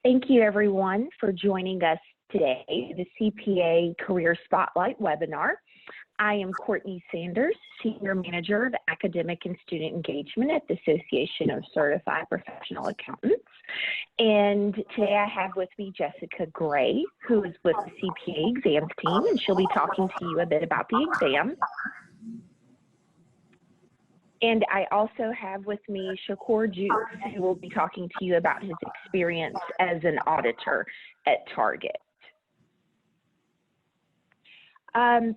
Thank you everyone for joining us today, the CPA Career Spotlight webinar. I am Courtney Sanders, Senior Manager of Academic and Student Engagement at the Association of Certified Professional Accountants. And today I have with me Jessica Gray, who is with the CPA Exams team, and she'll be talking to you a bit about the exam. And I also have with me Shakor Jukes, who will be talking to you about his experience as an auditor at Target.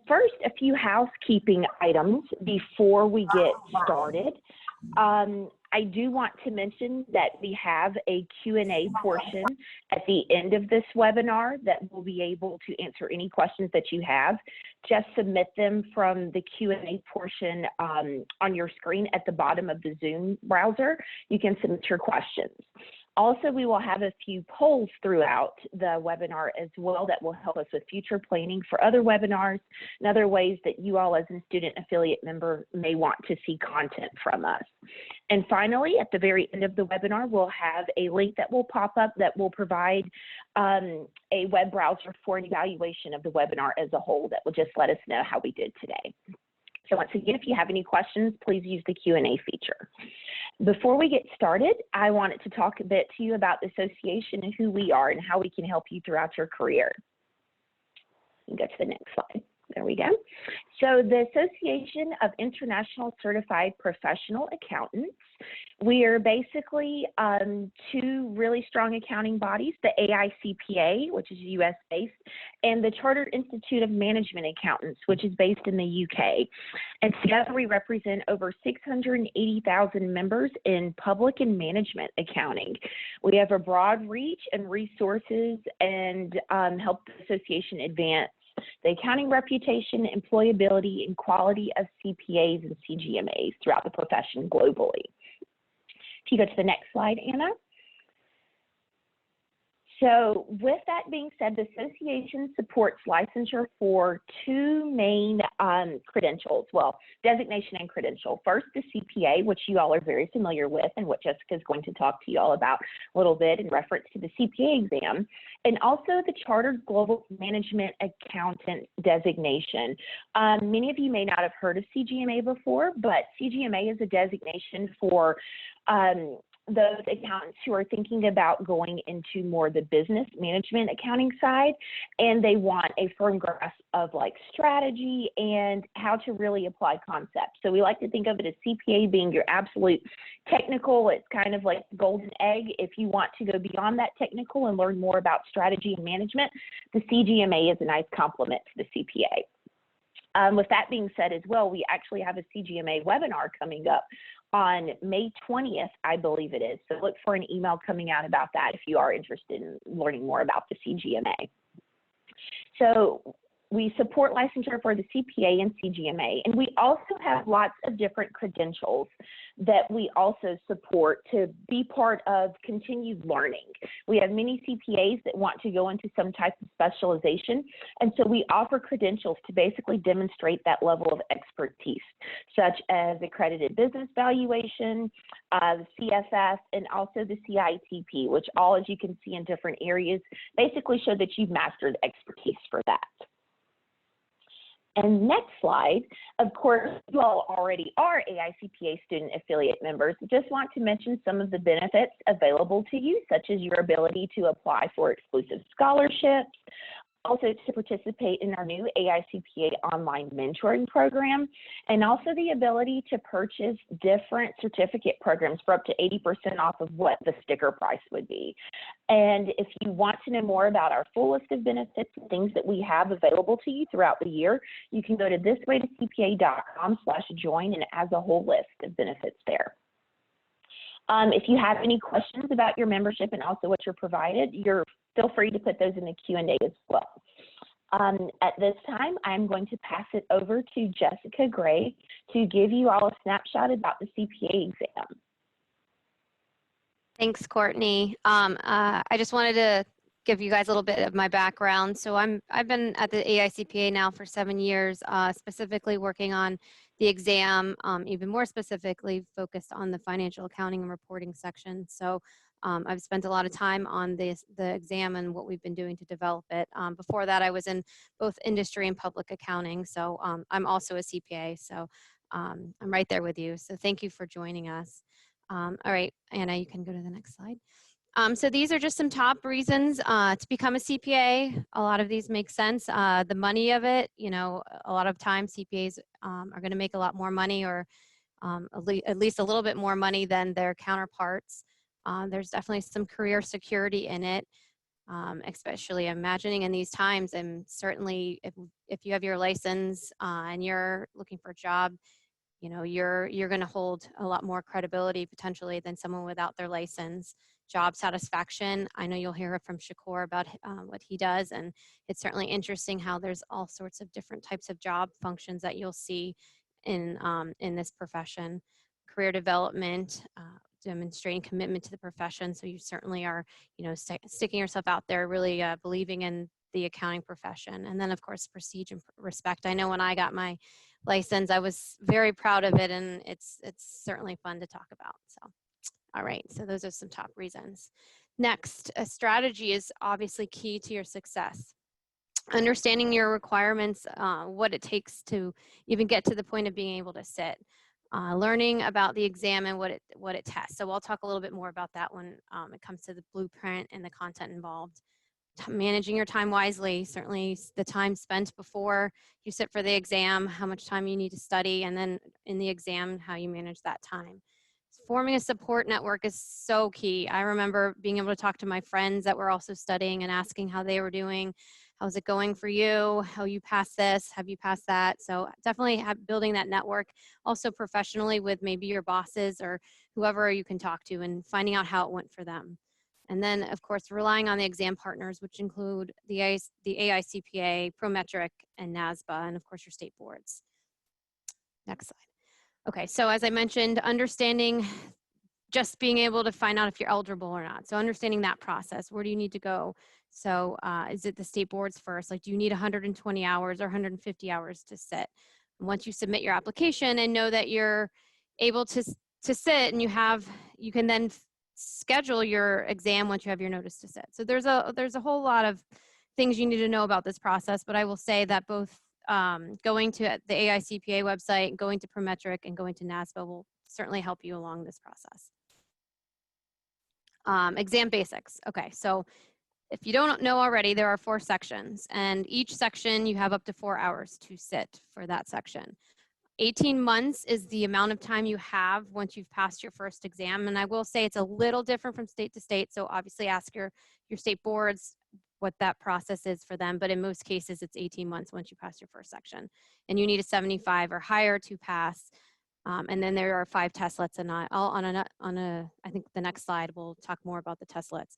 First, a few housekeeping items before we get started. I do want to mention that we have a Q&A portion at the end of this webinar that will be able to answer any questions that you have. Just submit them from the Q&A portion on your screen at the bottom of the Zoom browser. You can submit your questions. Also, we will have a few polls throughout the webinar as well that will help us with future planning for other webinars and other ways that you all as a student affiliate member may want to see content from us. And finally, at the very end of the webinar, we'll have a link that will pop up that will provide a web browser for an evaluation of the webinar as a whole that will just let us know how we did today. So once again, if you have any questions, please use the Q&A feature. Before we get started, I wanted to talk a bit to you about the association and who we are and how we can help you throughout your career. You can go to the next slide. There we go. So the Association of International Certified Professional Accountants, we are basically two really strong accounting bodies, the AICPA, which is US-based, and the Chartered Institute of Management Accountants, which is based in the UK. And together we represent over 680,000 members in public and management accounting. We have a broad reach and resources and help the association advance the accounting reputation, employability, and quality of CPAs and CGMAs throughout the profession globally. If you go to the next slide, Anna. So with that being said, the association supports licensure for two main credentials, well, designation and credential. First, the CPA, which you all are very familiar with and what Jessica is going to talk to you all about a little bit in reference to the CPA exam, and also the Chartered Global Management Accountant designation. Many of you may not have heard of CGMA before, but CGMA is a designation for those accountants who are thinking about going into more the business management accounting side, and they want a firm grasp of like strategy and how to really apply concepts. So we like to think of it as CPA being your absolute technical. It's kind of like the golden egg. If you want to go beyond that technical and learn more about strategy and management, the CGMA is a nice complement to the CPA. With that being said as well, we actually have a CGMA webinar coming up on May 20th, I believe it is. So look for an email coming out about that if you are interested in learning more about the CGMA. So we support licensure for the CPA and CGMA, and we also have lots of different credentials that we also support to be part of continued learning. We have many CPAs that want to go into some type of specialization, and so we offer credentials to basically demonstrate that level of expertise, such as accredited business valuation, the CFS, and also the CITP, which all, as you can see in different areas, basically show that you've mastered expertise for that. And next slide, of course, you all already are AICPA student affiliate members. Just want to mention some of the benefits available to you, such as your ability to apply for exclusive scholarships, also to participate in our new AICPA online mentoring program, and also the ability to purchase different certificate programs for up to 80% off of what the sticker price would be. And if you want to know more about our full list of benefits and things that we have available to you throughout the year, you can go to thiswaytocpa.com/join, and it has a whole list of benefits there. If you have any questions about your membership and also what you're provided, feel free to put those in the Q&A as well. At this time, I'm going to pass it over to Jessica Gray to give you all a snapshot about the CPA exam. Thanks, Courtney. I just wanted to give you guys a little bit of my background. So I've been at the AICPA now for 7 years, specifically working on the exam, even more specifically focused on the financial accounting and reporting section. So I've spent a lot of time on the exam and what we've been doing to develop it. Before that, I was in both industry and public accounting. So I'm also a CPA. So I'm right there with you. So thank you for joining us. All right, Anna, you can go to the next slide. So these are just some top reasons to become a CPA. A lot of these make sense. The money of it, you know, a lot of times CPAs are going to make a lot more money, or at least a little bit more money than their counterparts. There's definitely some career security in it, especially imagining in these times. And certainly if you have your license and you're looking for a job, you know, you're going to hold a lot more credibility potentially than someone without their license. Job satisfaction, I know you'll hear from Shakor about what he does, and it's certainly interesting how there's all sorts of different types of job functions that you'll see in this profession. Career development, demonstrating commitment to the profession, so you certainly are, you know, sticking yourself out there, really believing in the accounting profession. And then of course prestige and respect. I know when I got my license, I was very proud of it, and it's certainly fun to talk about. So all right, so those are some top reasons. Next, a strategy is obviously key to your success. Understanding your requirements, what it takes to even get to the point of being able to sit. Learning about the exam and what it tests. So I'll talk a little bit more about that when it comes to the blueprint and the content involved. Managing your time wisely, certainly the time spent before you sit for the exam, how much time you need to study, and then in the exam, how you manage that time. Forming a support network is so key. I remember being able to talk to my friends that were also studying and asking how they were doing. How's it going for you? How you passed this? Have you passed that? So definitely building that network, also professionally with maybe your bosses or whoever you can talk to, and finding out how it went for them. And then, of course, relying on the exam partners, which include the AICPA, Prometric, and NASBA, and of course your state boards. Next slide. Okay, so as I mentioned, understanding, just being able to find out if you're eligible or not. So understanding that process, where do you need to go? So is it the state boards first? Like, do you need 120 hours or 150 hours to sit? And once you submit your application and know that you're able to sit, and you can then schedule your exam once you have your notice to sit. So there's a whole lot of things you need to know about this process, but I will say that both going to the AICPA website, going to Prometric, and going to NASBA will certainly help you along this process. Exam basics. Okay, so if you don't know already, there are 4 sections, and each section you have up to 4 hours to sit for that section. 18 months is the amount of time you have once you've passed your first exam, and I will say it's a little different from state to state, so obviously ask your state boards what that process is for them, but in most cases it's 18 months once you pass your first section, and you need a 75 or higher to pass. And then there are 5 testlets, and I think the next slide we'll talk more about the testlets.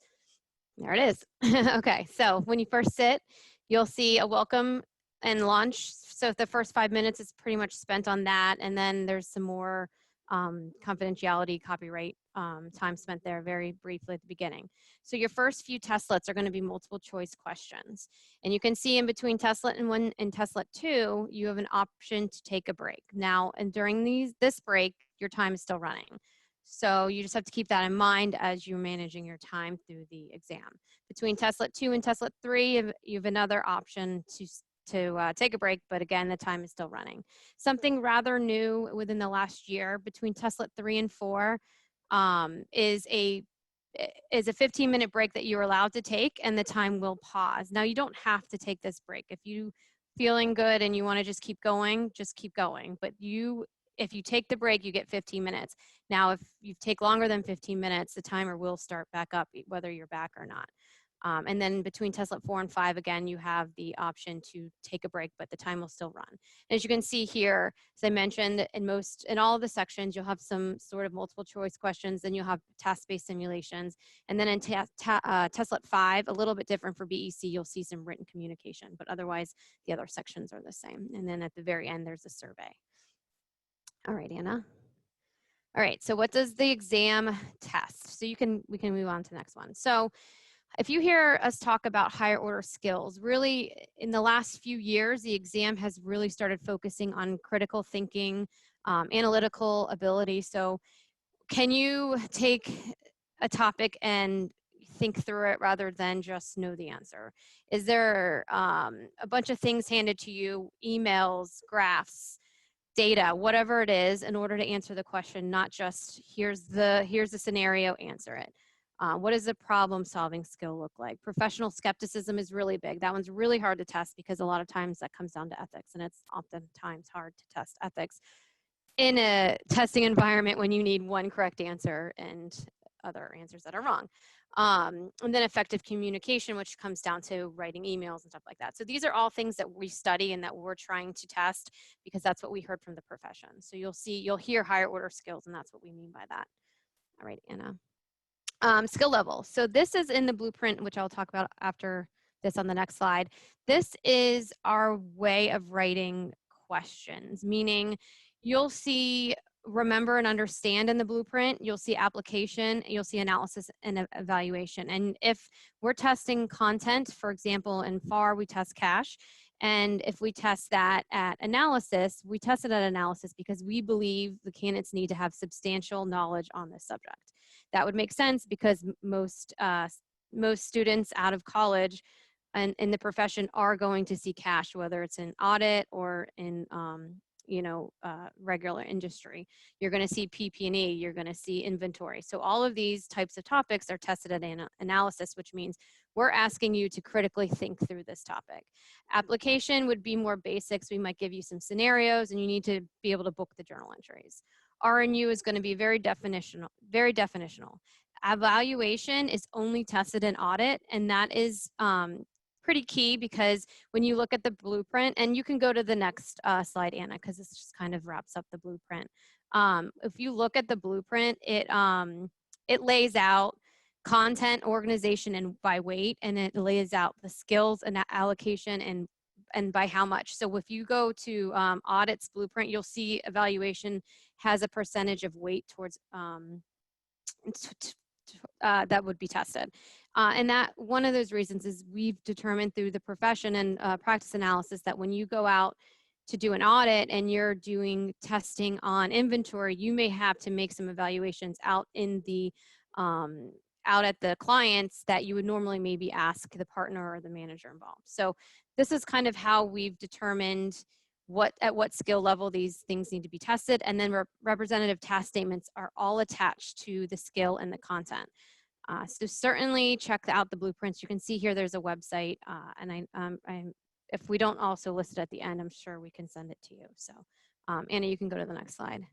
There it is. Okay, so when you first sit, you'll see a welcome and launch. So the first 5 minutes is pretty much spent on that, and then there's some more confidentiality, copyright time spent there very briefly at the beginning. So your first few testlets are going to be multiple choice questions, and you can see in between testlet 1 and testlet 2, you have an option to take a break. Now, and during this break, your time is still running. So you just have to keep that in mind as you're managing your time through the exam. Between testlet 2 and testlet 3, you have another option to take a break, but again, the time is still running. Something rather new within the last year between testlet 3 and 4 is a 15-minute break that you're allowed to take, and the time will pause. Now, you don't have to take this break. If you feeling good and you want to just keep going, but if you take the break, you get 15 minutes. Now, if you take longer than 15 minutes, the timer will start back up, whether you're back or not. And then between testlet 4 and 5, again, you have the option to take a break, but the time will still run. And as you can see here, as I mentioned, in all of the sections, you'll have some sort of multiple choice questions, then you'll have task-based simulations. And then in testlet 5, a little bit different for BEC, you'll see some written communication, but otherwise the other sections are the same. And then at the very end, there's a survey. All right, Anna. All right, so what does the exam test? So we can move on to the next one. So if you hear us talk about higher order skills, really in the last few years, the exam has really started focusing on critical thinking, analytical ability. So can you take a topic and think through it rather than just know the answer? Is there a bunch of things handed to you, emails, graphs, data, whatever it is, in order to answer the question, not just here's the scenario, answer it. What does the problem solving skill look like? Professional skepticism is really big. That one's really hard to test because a lot of times that comes down to ethics, and it's oftentimes hard to test ethics in a testing environment when you need one correct answer and other answers that are wrong. And then effective communication, which comes down to writing emails and stuff like that. So these are all things that we study and that we're trying to test because that's what we heard from the profession. So you'll hear higher order skills, and that's what we mean by that. All right, Anna. Skill level. So this is in the blueprint, which I'll talk about after this on the next slide. This is our way of writing questions, meaning you'll see remember and understand in the blueprint, you'll see application, you'll see analysis and evaluation. And if we're testing content, for example, in FAR, we test cash. And if we test that at analysis, we test it at analysis because we believe the candidates need to have substantial knowledge on this subject. That would make sense because most students out of college and in the profession are going to see cash, whether it's in audit or in regular industry. You're going to see PP&E, you're going to see inventory. So all of these types of topics are tested at analysis, which means we're asking you to critically think through this topic. Application would be more basics. We might give you some scenarios and you need to be able to book the journal entries. R&U is going to be very definitional, very definitional. Evaluation is only tested in audit, and that is pretty key because when you look at the blueprint, and you can go to the next slide, Anna, because this just kind of wraps up the blueprint. If you look at the blueprint, it lays out content, organization, and by weight, and it lays out the skills and allocation and by how much. So if you go to audits blueprint, you'll see evaluation has a percentage of weight towards that would be tested. And that one of those reasons is we've determined through the profession and practice analysis that when you go out to do an audit and you're doing testing on inventory, you may have to make some evaluations out in the out at the clients that you would normally maybe ask the partner or the manager involved. So this is kind of how we've determined at what skill level these things need to be tested, and then representative task statements are all attached to the skill and the content. So certainly check out the blueprints. You can see here there's a website, and if we don't also list it at the end, I'm sure we can send it to you. So Anna, you can go to the next slide.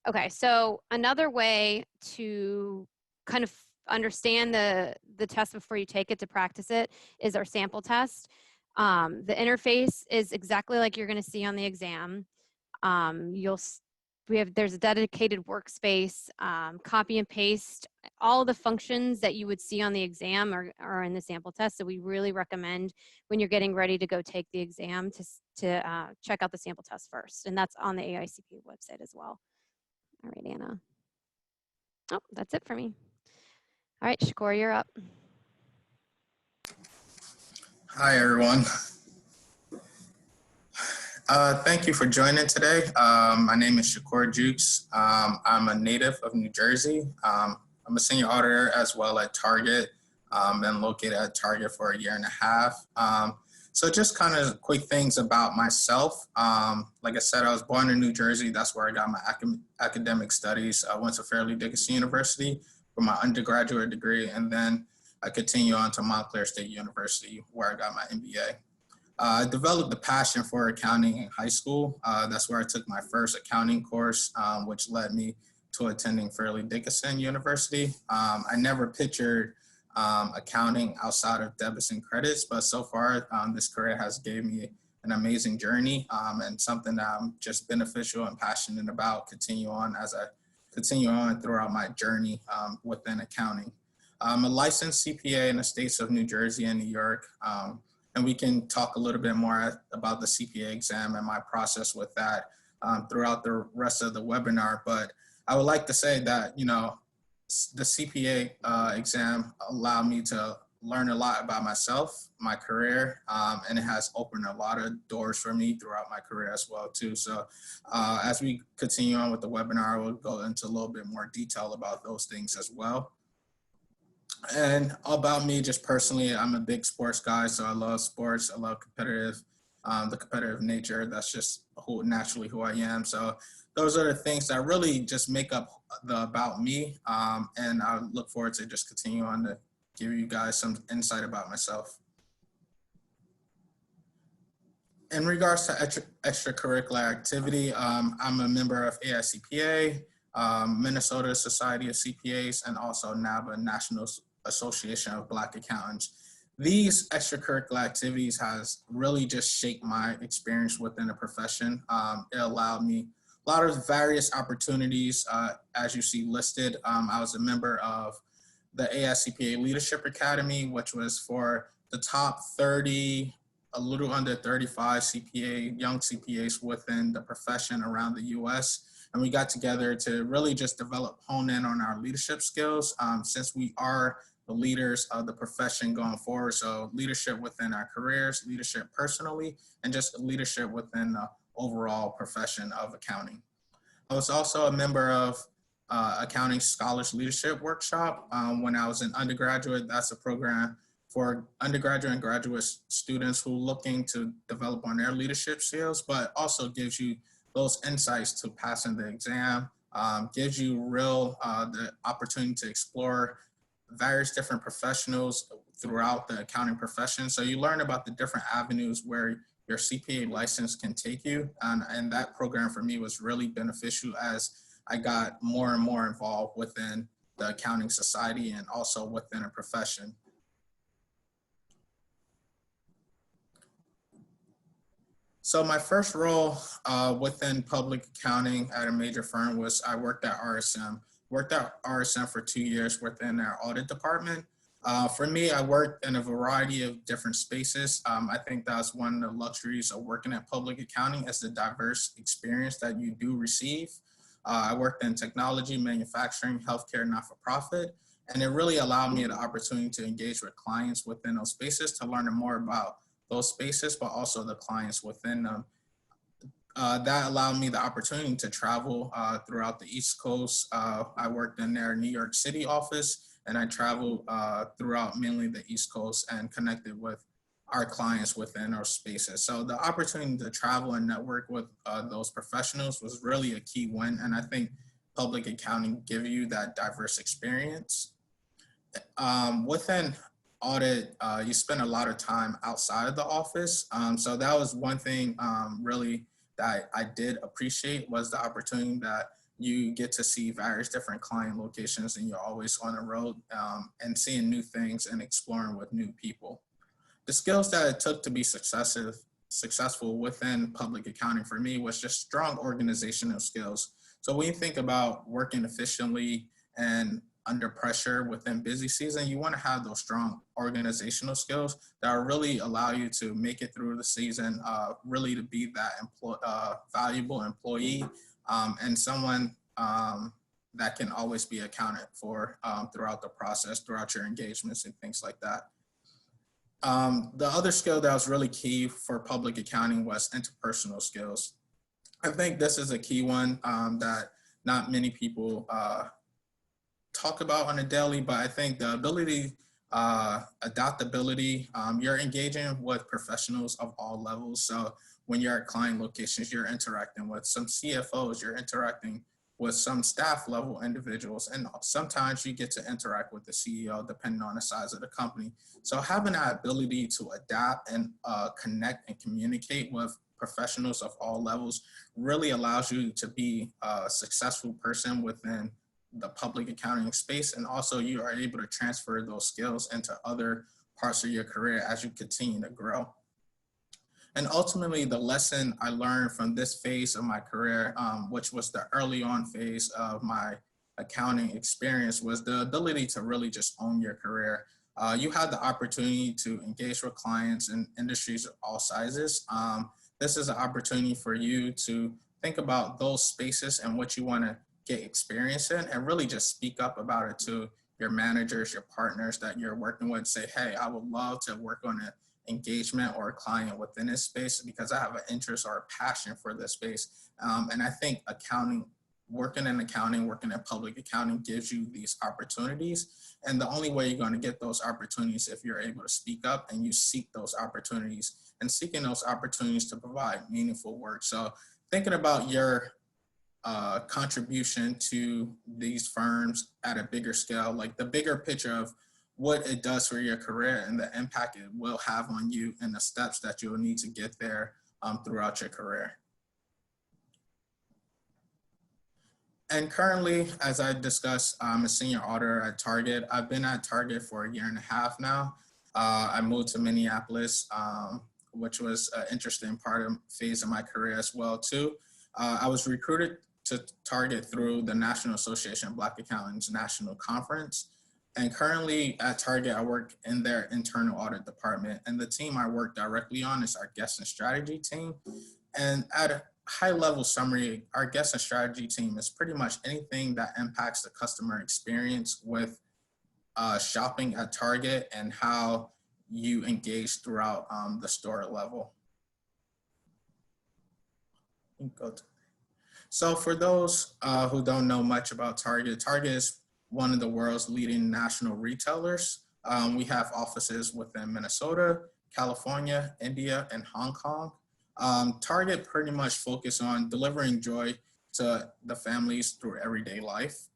Okay, so another way to kind of understand the test before you take it to practice it is our sample test. The interface is exactly like you're going to see on the exam. There's a dedicated workspace, copy and paste. All the functions that you would see on the exam are in the sample test. So we really recommend when you're getting ready to go take the exam to check out the sample test first. And that's on the AICPA website as well. All right, Anna. Oh, that's it for me. All right, Shakor, you're up. Hi, everyone. Thank you for joining today. My name is Shakor Jukes. I'm a native of New Jersey. I'm a senior auditor as well at Target. Been located at Target for a year and a half. So just kind of quick things about myself. Like I said, I was born in New Jersey. That's where I got my academic studies. I went to Fairleigh Dickinson University for my undergraduate degree, and then I continued on to Montclair State University where I got my MBA. I developed a passion for accounting in high school. That's where I took my first accounting course, which led me to attending Fairleigh Dickinson University. I never pictured accounting outside of debits and credits, but so far this career has gave me an amazing journey and something that I'm just beneficial and passionate about continue on throughout my journey within accounting. I'm a licensed CPA in the states of New Jersey and New York, and we can talk a little bit more about the CPA exam and my process with that throughout the rest of the webinar. But I would like to say that, you know, the CPA exam allowed me to learned a lot about myself, my career, and it has opened a lot of doors for me throughout my career as well too. So as we continue on with the webinar, we'll go into a little bit more detail about those things as well. And about me, just personally, I'm a big sports guy, so I love sports. I love the competitive nature. That's just naturally who I am. So those are the things that really just make up the about me. And I look forward to just continue on to give you guys some insight about myself. In regards to extracurricular activity, I'm a member of AICPA, Minnesota Society of CPAs, and also NABA, National Association of Black Accountants. These extracurricular activities has really just shaped my experience within the profession. It allowed me a lot of various opportunities, as you see listed. I was a member of the AICPA Leadership Academy, which was for the top 30, a little under 35 young CPAs within the profession around the US. And we got together to really just hone in on our leadership skills, since we are the leaders of the profession going forward. So leadership within our careers, leadership personally, and just leadership within the overall profession of accounting. I was also a member of Accounting Scholars Leadership Workshop when I was an undergraduate. That's a program for undergraduate and graduate students who are looking to develop on their leadership skills, but also gives you those insights to passing the exam, gives you the opportunity to explore various different professionals throughout the accounting profession. So you learn about the different avenues where your CPA license can take you. And that program for me was really beneficial as I got more and more involved within the accounting society and also within a profession. So my first role within public accounting at a major firm was I worked at RSM. Worked at RSM for 2 years within our audit department. For me, I worked in a variety of different spaces. I think that's one of the luxuries of working at public accounting is the diverse experience that you do receive. I worked in technology, manufacturing, healthcare, not-for-profit, and it really allowed me the opportunity to engage with clients within those spaces to learn more about those spaces, but also the clients within them. That allowed me the opportunity to travel throughout the East Coast. I worked in their New York City office, and I traveled throughout mainly the East Coast and connected with our clients within our spaces. So the opportunity to travel and network with those professionals was really a key win. And I think public accounting gives you that diverse experience. Within audit, you spend a lot of time outside of the office. So that was one thing really that I did appreciate was the opportunity that you get to see various different client locations and you're always on the road and seeing new things and exploring with new people. The skills that it took to be successful within public accounting for me was just strong organizational skills. So when you think about working efficiently and under pressure within busy season, you want to have those strong organizational skills that will really allow you to make it through the season, really to be that valuable employee and someone that can always be accounted for throughout the process, throughout your engagements and things like that. The other skill that was really key for public accounting was interpersonal skills. I think this is a key one that not many people talk about on a daily, but I think the ability, adaptability, you're engaging with professionals of all levels. So when you're at client locations, you're interacting with some CFOs, you're interacting with some staff level individuals, and sometimes you get to interact with the CEO depending on the size of the company. So having that ability to adapt and connect and communicate with professionals of all levels really allows you to be a successful person within the public accounting space, and also you are able to transfer those skills into other parts of your career as you continue to grow. And ultimately, the lesson I learned from this phase of my career, which was the early on phase of my accounting experience, was the ability to really just own your career. You have the opportunity to engage with clients in industries of all sizes. This is an opportunity for you to think about those spaces and what you want to get experience in and really just speak up about it to your managers, your partners that you're working with, say, hey, I would love to work on an engagement or a client within this space because I have an interest or a passion for this space. And I think working in accounting, working in public accounting gives you these opportunities. And the only way you're going to get those opportunities if you're able to speak up and you seek those opportunities, and seeking those opportunities to provide meaningful work. So thinking about your contribution to these firms at a bigger scale, like the bigger picture of what it does for your career and the impact it will have on you and the steps that you'll need to get there throughout your career. And currently, as I discussed, I'm a senior auditor at Target. I've been at Target for 1.5 years now. I moved to Minneapolis, which was an interesting phase of my career as well too. I was recruited to Target through the National Association of Black Accountants National Conference. And currently at Target, I work in their internal audit department. And the team I work directly on is our guest and strategy team. And at a high level summary, our guest and strategy team is pretty much anything that impacts the customer experience with shopping at Target and how you engage throughout the store level. So for those who don't know much about Target, Target is one of the world's leading national retailers. We have offices within Minnesota, California, India, and Hong Kong. Target pretty much focus on delivering joy to the families through everyday life.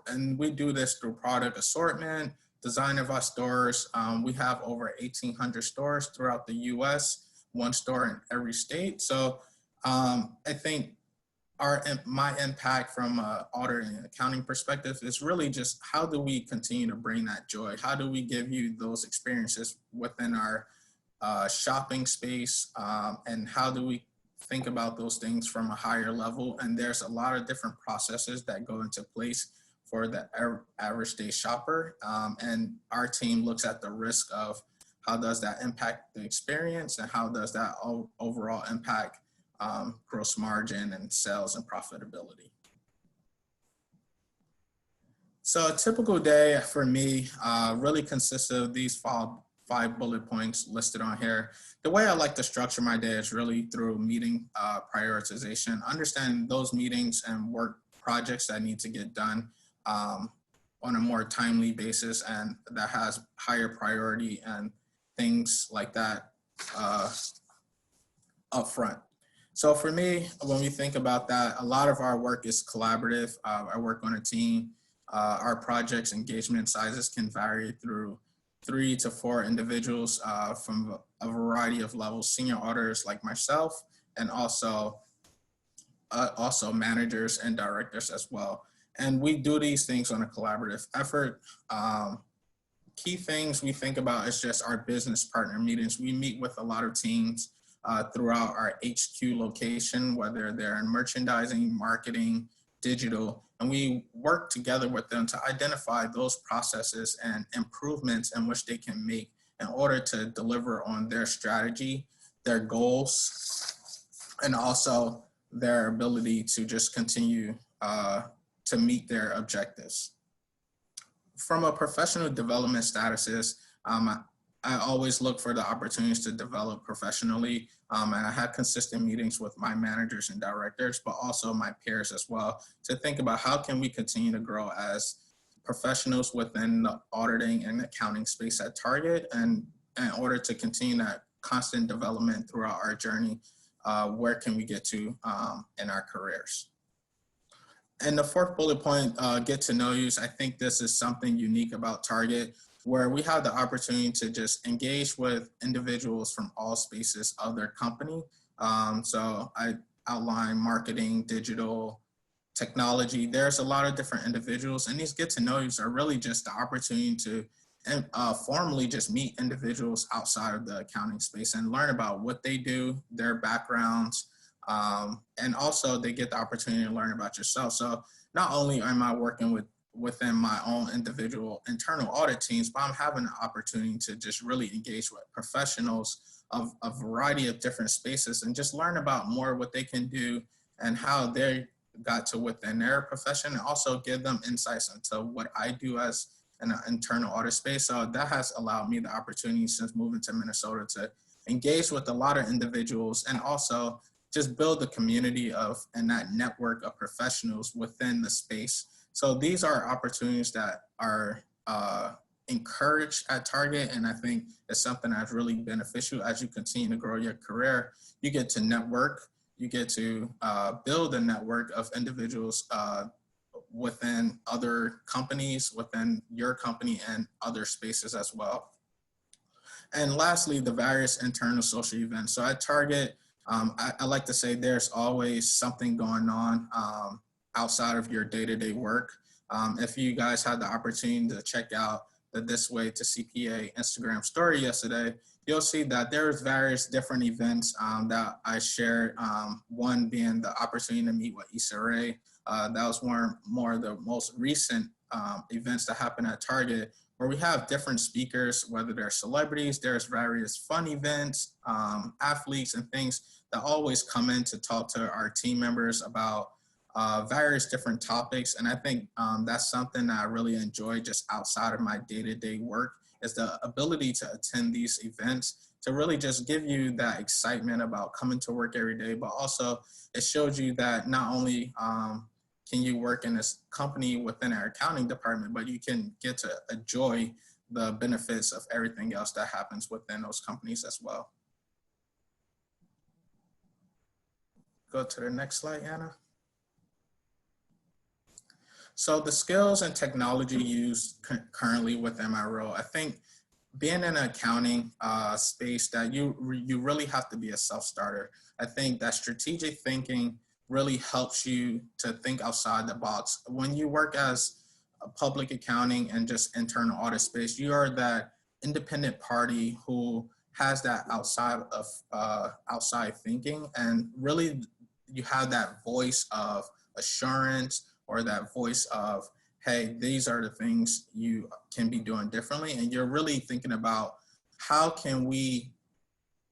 And we do this through product assortment, design of our stores. We have over 1,800 stores throughout the US, one store in every state. So I think my impact from an audit and accounting perspective is really just how do we continue to bring that joy? How do we give you those experiences within our shopping space, and how do we think about those things from a higher level? And there's a lot of different processes that go into place for the average day shopper. And our team looks at the risk of how does that impact the experience and how does that overall impact gross margin and sales and profitability. So a typical day for me really consists of these five bullet points listed on here. The way I like to structure my day is really through meeting prioritization, understanding those meetings and work projects that need to get done on a more timely basis and that has higher priority and things like that up front. So for me, when we think about that, a lot of our work is collaborative. I work on a team. Our projects engagement sizes can vary through 3 to 4 individuals from a variety of levels, senior auditors like myself, and also managers and directors as well. And we do these things on a collaborative effort. Key things we think about is just our business partner meetings. We meet with a lot of teams throughout our HQ location, whether they're in merchandising, marketing, digital, and we work together with them to identify those processes and improvements in which they can make in order to deliver on their strategy, their goals, and also their ability to just continue to meet their objectives. From a professional development statuses, I always look for the opportunities to develop professionally. And I had consistent meetings with my managers and directors, but also my peers as well, to think about how can we continue to grow as professionals within the auditing and accounting space at Target, and in order to continue that constant development throughout our journey, where can we get to in our careers? And the fourth bullet point, get to know you. I think this is something unique about Target, where we have the opportunity to just engage with individuals from all spaces of their company. So I outline marketing, digital, technology. There's a lot of different individuals, and these get to know yous are really just the opportunity to formally just meet individuals outside of the accounting space and learn about what they do, their backgrounds, and also they get the opportunity to learn about yourself. So not only am I working within my own individual internal audit teams, but I'm having the opportunity to just really engage with professionals of a variety of different spaces and just learn about more what they can do and how they got to within their profession, and also give them insights into what I do as an internal audit space. So that has allowed me the opportunity since moving to Minnesota to engage with a lot of individuals and also just build the community of and that network of professionals within the space. So these are opportunities that are encouraged at Target, and I think it's something that's really beneficial as you continue to grow your career. You get to network, you get to build a network of individuals within other companies, within your company, and other spaces as well. And lastly, the various internal social events. So at Target, I like to say there's always something going on outside of your day-to-day work. If you guys had the opportunity to check out the This Way to CPA Instagram story yesterday, you'll see that there's various different events that I shared. One being the opportunity to meet with Issa Rae. That was more of the most recent events that happened at Target, where we have different speakers, whether they're celebrities, there's various fun events, athletes and things that always come in to talk to our team members about various different topics. And I think that's something that I really enjoy just outside of my day-to-day work, is the ability to attend these events to really just give you that excitement about coming to work every day, but also it shows you that not only can you work in this company within our accounting department, but you can get to enjoy the benefits of everything else that happens within those companies as well. Go to the next slide, Anna. So the skills and technology used currently within my role, I think being in an accounting space that you really have to be a self-starter. I think that strategic thinking really helps you to think outside the box. When you work as a public accounting and just internal audit space, you are that independent party who has that outside thinking, and really you have that voice of assurance or that voice of, hey, these are the things you can be doing differently. And you're really thinking about how can we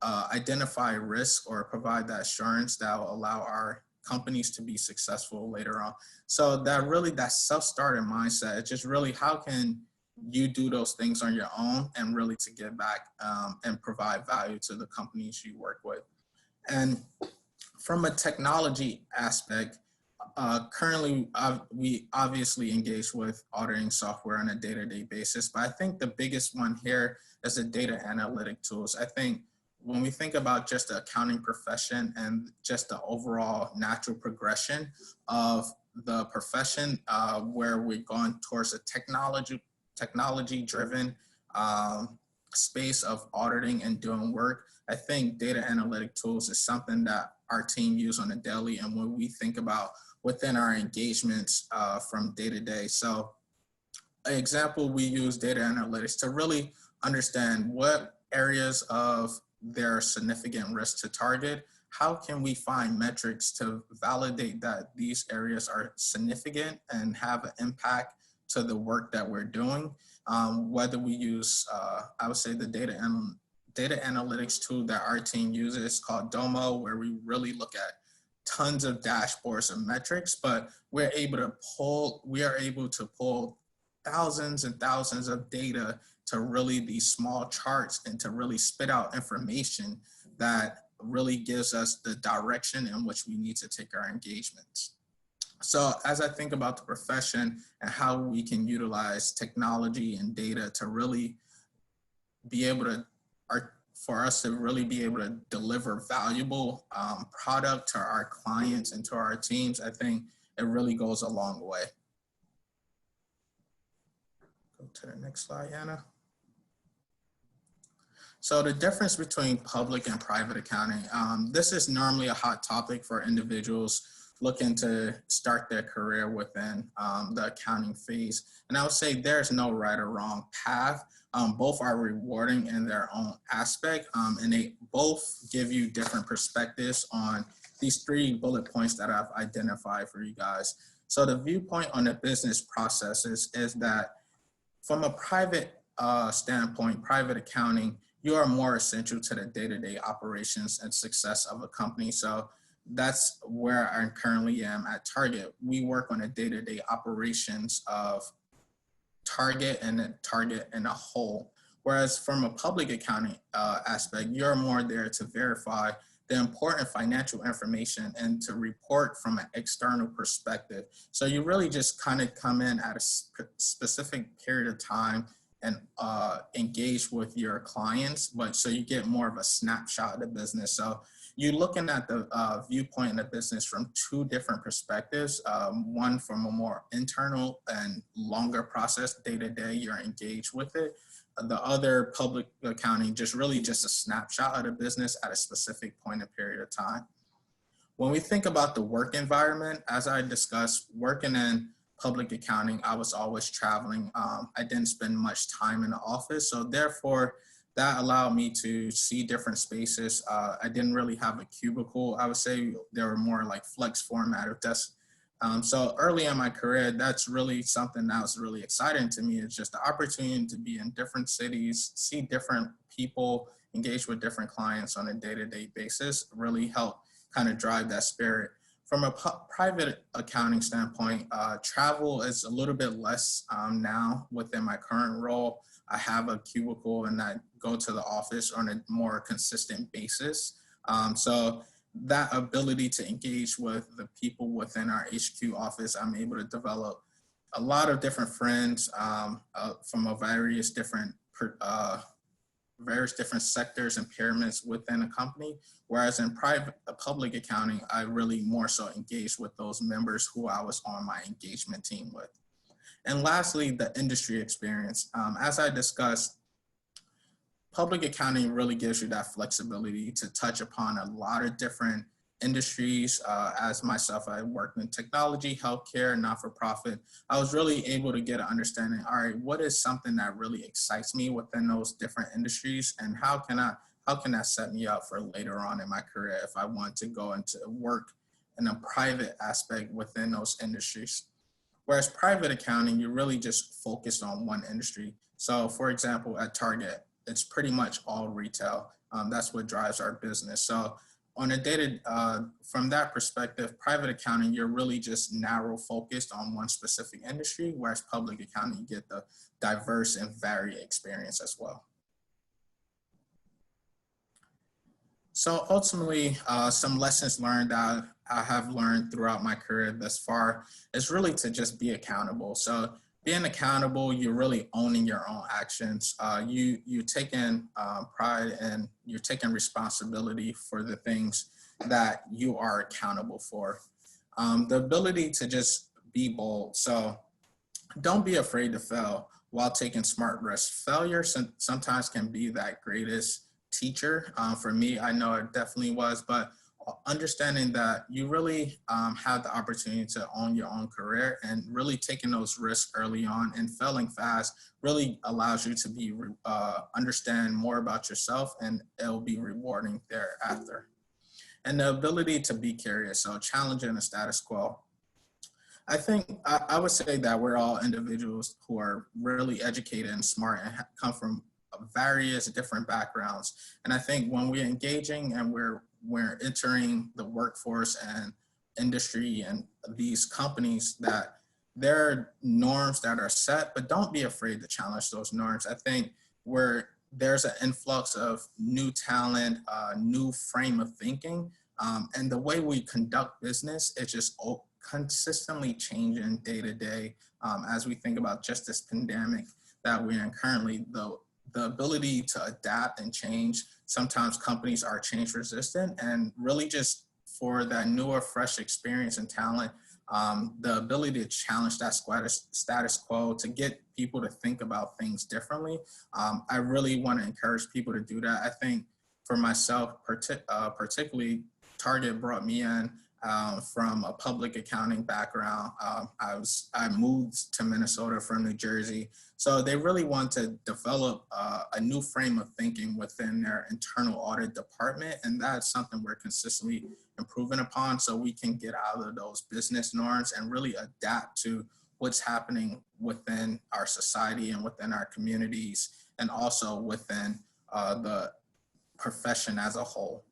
identify risk or provide that assurance that will allow our companies to be successful later on. So that self-starter mindset, it's just really how can you do those things on your own and really to give back and provide value to the companies you work with. And from a technology aspect, currently we obviously engage with auditing software on a day-to-day basis, but I think the biggest one here is the data analytic tools. I think when we think about just the accounting profession and just the overall natural progression of the profession, where we're going towards a technology-driven space of auditing and doing work, I think data analytic tools is something that our team use on a daily, and when we think about within our engagements from day to day. So an example, we use data analytics to really understand what areas of their significant risk to target. How can we find metrics to validate that these areas are significant and have an impact to the work that we're doing? Whether we use, I would say the data analytics tool that our team uses called Domo, where we really look at tons of dashboards and metrics, but we are able to pull thousands and thousands of data to really these small charts and to really spit out information that really gives us the direction in which we need to take our engagements. So as I think about the profession and how we can utilize technology and data to really be able to, for us to really be able to deliver valuable product to our clients and to our teams, I think it really goes a long way. Go to the next slide, Anna. So the difference between public and private accounting, this is normally a hot topic for individuals looking to start their career within the accounting phase. And I would say there's no right or wrong path. Both are rewarding in their own aspect, and they both give you different perspectives on these 3 bullet points that I've identified for you guys. So the viewpoint on the business processes is that from a private standpoint, private accounting, you are more essential to the day-to-day operations and success of a company. So that's where I currently am at Target. We work on a day-to-day operations of Target and Target in a whole. Whereas from a public accounting aspect, you're more there to verify the important financial information and to report from an external perspective. So you really just kind of come in at a specific period of time and engage with your clients, but so you get more of a snapshot of the business. So you're looking at the viewpoint in the business from two different perspectives. One from a more internal and longer process, day-to-day, you're engaged with it. The other, public accounting, just really just a snapshot of the business at a specific point and period of time. When we think about the work environment, as I discussed, working in public accounting, I was always traveling. I didn't spend much time in the office, so therefore that allowed me to see different spaces. I didn't really have a cubicle. I would say they were more like flex format of desks. So early in my career, that's really something that was really exciting to me. It's just the opportunity to be in different cities, see different people, engage with different clients on a day-to-day basis, really help kind of drive that spirit. From a private accounting standpoint, travel is a little bit less now within my current role. I have a cubicle and I go to the office on a more consistent basis. So that ability to engage with the people within our HQ office, I'm able to develop a lot of different friends from a various different sectors and pyramids within a company. Whereas in public accounting, I really more so engaged with those members who I was on my engagement team with. And lastly, the industry experience. As I discussed, public accounting really gives you that flexibility to touch upon a lot of different industries. As myself, I worked in technology, healthcare, not-for-profit. I was really able to get an understanding, all right, what is something that really excites me within those different industries, and how can that set me up for later on in my career if I want to go into work in a private aspect within those industries. Whereas private accounting, you're really just focused on one industry. So for example, at Target, it's pretty much all retail. That's what drives our business. So on a from that perspective, private accounting, you're really just narrow focused on one specific industry, whereas public accounting, you get the diverse and varied experience as well. So ultimately, some lessons learned that I have learned throughout my career thus far is really to just be accountable. So being accountable, you're really owning your own actions. You're taking pride and you're taking responsibility for the things that you are accountable for. The ability to just be bold. So don't be afraid to fail while taking smart risks. Failure sometimes can be that greatest teacher. For me, I know it definitely was, but understanding that you really have the opportunity to own your own career, and really taking those risks early on and failing fast really allows you to be understand more about yourself, and it'll be rewarding thereafter. And the ability to be curious, so challenging the status quo. I think I would say that we're all individuals who are really educated and smart and come from various different backgrounds. And I think when we're engaging and we're entering the workforce and industry and these companies, that there are norms that are set, but don't be afraid to challenge those norms. I think there's an influx of new talent, new frame of thinking, and the way we conduct business, it's just consistently changing day to day. As we think about just this pandemic that we're in currently, the ability to adapt and change. Sometimes companies are change resistant, and really just for that newer, fresh experience and talent, the ability to challenge that status quo, to get people to think about things differently. I really want to encourage people to do that. I think for myself, particularly, Target brought me in from a public accounting background. I moved to Minnesota from New Jersey. So they really want to develop a new frame of thinking within their internal audit department. And that's something we're consistently improving upon, so we can get out of those business norms and really adapt to what's happening within our society and within our communities, and also within the profession as a whole.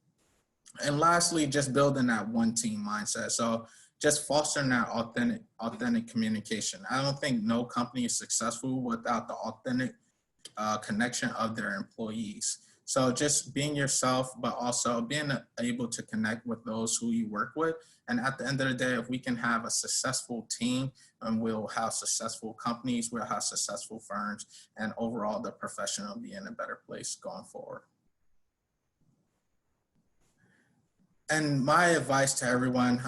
And lastly, just building that one team mindset. So just fostering that authentic communication. I don't think no company is successful without the authentic connection of their employees. So just being yourself, but also being able to connect with those who you work with. And at the end of the day, if we can have a successful team, and we'll have successful companies, we'll have successful firms, and overall the profession will be in a better place going forward. And my advice to everyone,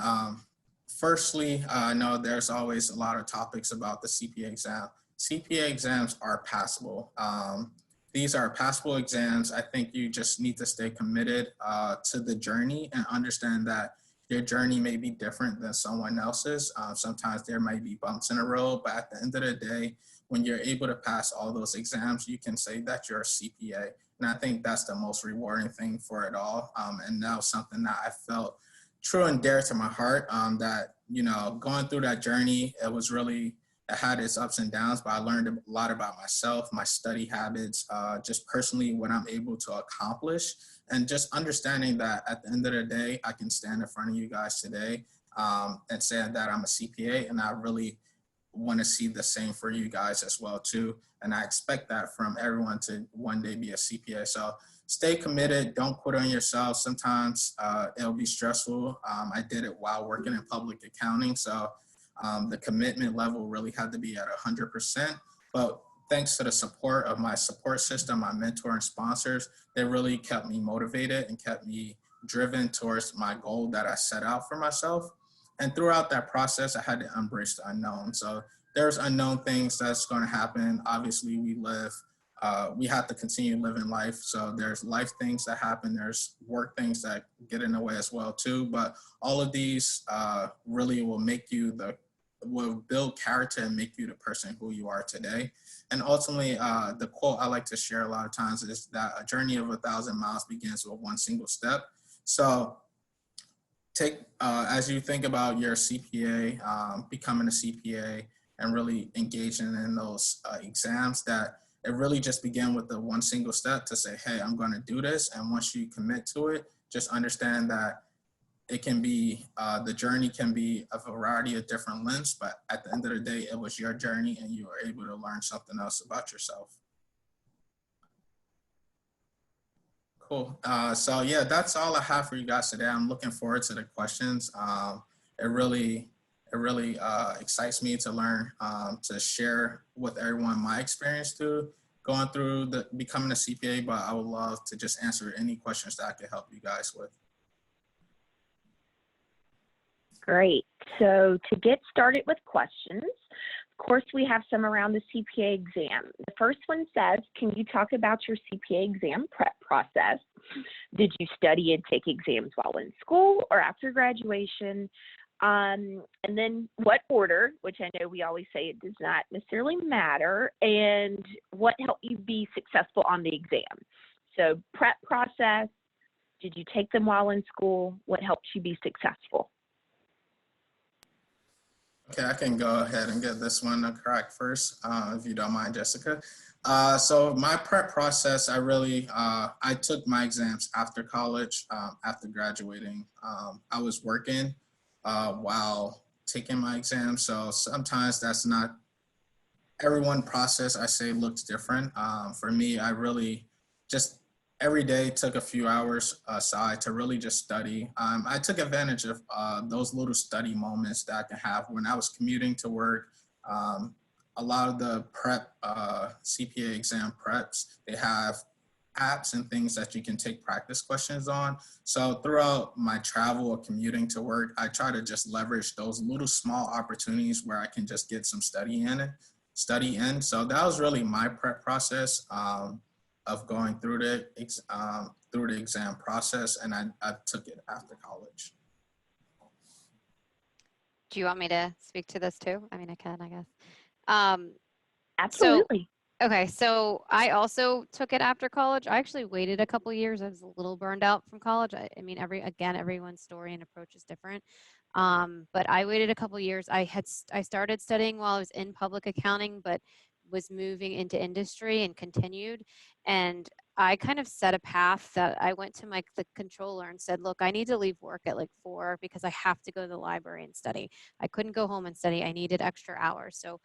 firstly, I know there's always a lot of topics about the CPA exam. CPA exams are passable. These are passable exams. I think you just need to stay committed to the journey and understand that your journey may be different than someone else's. Sometimes there might be bumps in the road, but at the end of the day, when you're able to pass all those exams, you can say that you're a CPA. And I think that's the most rewarding thing for it all. And that was something that I felt true and dear to my heart, that, you know, going through that journey, it had its ups and downs, but I learned a lot about myself, my study habits, just personally what I'm able to accomplish, and just understanding that at the end of the day, I can stand in front of you guys today and say that I'm a CPA, and I really want to see the same for you guys as well too. And I expect that from everyone to one day be a CPA. So stay committed, don't quit on yourself. Sometimes it'll be stressful. I did it while working in public accounting. So the commitment level really had to be at 100%. But thanks to the support of my support system, my mentor and sponsors, they really kept me motivated and kept me driven towards my goal that I set out for myself. And throughout that process, I had to embrace the unknown. So there's unknown things that's going to happen. Obviously, we have to continue living life. So there's life things that happen. There's work things that get in the way as well too. But all of these really will build character and make you the person who you are today. And ultimately, the quote I like to share a lot of times is that a journey of 1,000 miles begins with one single step. So as you think about your CPA, becoming a CPA, and really engaging in those exams, that it really just began with the one single step to say, hey, I'm going to do this. And once you commit to it, just understand that it can be, the journey can be a variety of different lengths, but at the end of the day, it was your journey and you were able to learn something else about yourself. Cool. So yeah, that's all I have for you guys today. I'm looking forward to the questions. It really excites me to learn, to share with everyone my experience too, going through becoming a CPA, but I would love to just answer any questions that I could help you guys with. Great. So to get started with questions, of course, we have some around the CPA exam. The first one says, can you talk about your CPA exam prep process? Did you study and take exams while in school or after graduation? And then what order, which I know we always say it does not necessarily matter, and what helped you be successful on the exam? So prep process, did you take them while in school? What helped you be successful? Okay, I can go ahead and get this one correct first, if you don't mind, Jessica. So my prep process, I took my exams after college, after graduating. I was working while taking my exams, so sometimes that's not, everyone process I say looks different. For me, I really just every day took a few hours aside to really just study. I took advantage of those little study moments that I can have when I was commuting to work. A lot of the CPA exam preps, they have apps and things that you can take practice questions on. So throughout my travel or commuting to work, I try to just leverage those little small opportunities where I can just get some study in. So that was really my prep process. Of going through the exam process, and I took it after college. Do you want me to speak to this too? I mean, I can, I guess. Absolutely. So I also took it after college. I actually waited a couple years. I was a little burned out from college. I mean, everyone's story and approach is different. But I waited a couple years. I started studying while I was in public accounting, but was moving into industry and continued. And I kind of set a path that I went to the controller and said, look, I need to leave work at like 4 because I have to go to the library and study. I couldn't go home and study. I needed extra hours. So